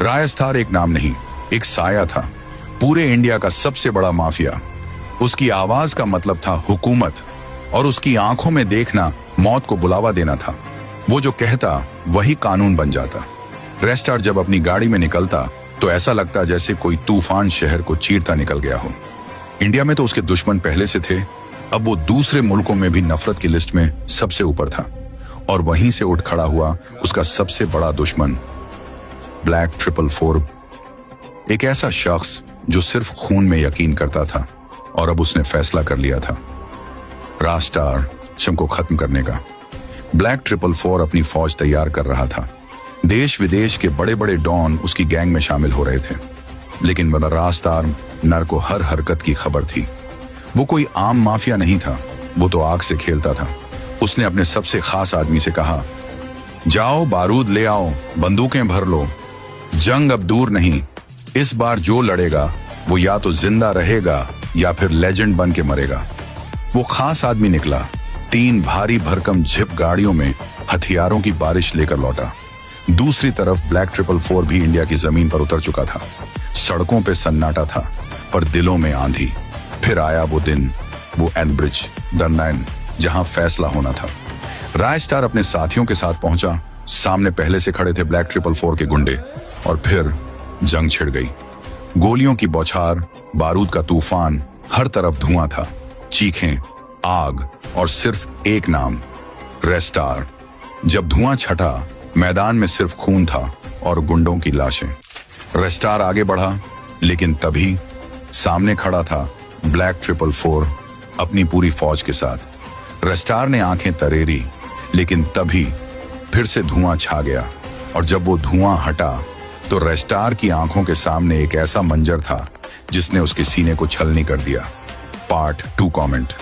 रायस्तार एक नाम नहीं, एक साया था, पूरे इंडिया का सबसे बड़ा माफिया। उसकी आवाज का मतलब था हुकूमत, और उसकी आंखों में देखना मौत को बुलावा देना था। वो जो कहता वही कानून बन जाता। रेस्टार जब अपनी गाड़ी में निकलता तो ऐसा लगता जैसे कोई तूफान शहर को चीरता निकल गया हो। इंडिया में तो उसके दुश्मन पहले से थे, अब वो दूसरे मुल्कों में भी नफरत की लिस्ट में सबसे ऊपर था। और वहीं से उठ खड़ा हुआ उसका सबसे बड़ा दुश्मन, ब्लैक 444, एक ऐसा शख्स जो सिर्फ खून में यकीन करता था, और अब उसने फैसला कर लिया था रास्टार शम को खत्म करने का। ब्लैक 444 अपनी फौज तैयार कर रहा था। देश विदेश के बड़े बड़े डॉन उसकी गैंग में शामिल हो रहे थे, लेकिन रास्टार नर को हर हरकत की खबर थी। वो कोई आम माफिया नहीं था, वो तो आग से खेलता था। उसने अपने सबसे खास आदमी से कहा, जाओ बारूद ले आओ, बंदूकें भर लो, जंग अब दूर नहीं, इस बार जो लड़ेगा वो या तो जिंदा रहेगा या फिर लेजेंड बन के मरेगा। वो खास आदमी निकला, 3 भारी भरकम जिप गाड़ियों में हथियारों की बारिश लेकर लौटा। दूसरी तरफ ब्लैक 444 भी इंडिया की जमीन पर उतर चुका था। सड़कों पे सन्नाटा था, पर दिलों में आंधी। फिर आया वो दिन, वो एनब्रिज द 9, जहां फैसला होना था। रायस्टार अपने साथियों के साथ पहुंचा। सामने पहले से खड़े थे ब्लैक 444 के गुंडे, और फिर जंग छिड़ गई। गोलियों की बौछार, बारूद का तूफान, हर तरफ धुआं था, चीखें, आग, और सिर्फ एक नाम, रेस्टार। जब धुआं छटा, मैदान में सिर्फ खून था और गुंडों की लाशें। रेस्टार आगे बढ़ा, लेकिन तभी सामने खड़ा था ब्लैक 444 अपनी पूरी फौज के साथ। रेस्टार ने आंखें तरेरी, लेकिन तभी फिर से धुआं छा गया, और जब वो धुआं हटा तो रेस्टार की आंखों के सामने एक ऐसा मंजर था जिसने उसके सीने को छलनी कर दिया। Part 2 comment.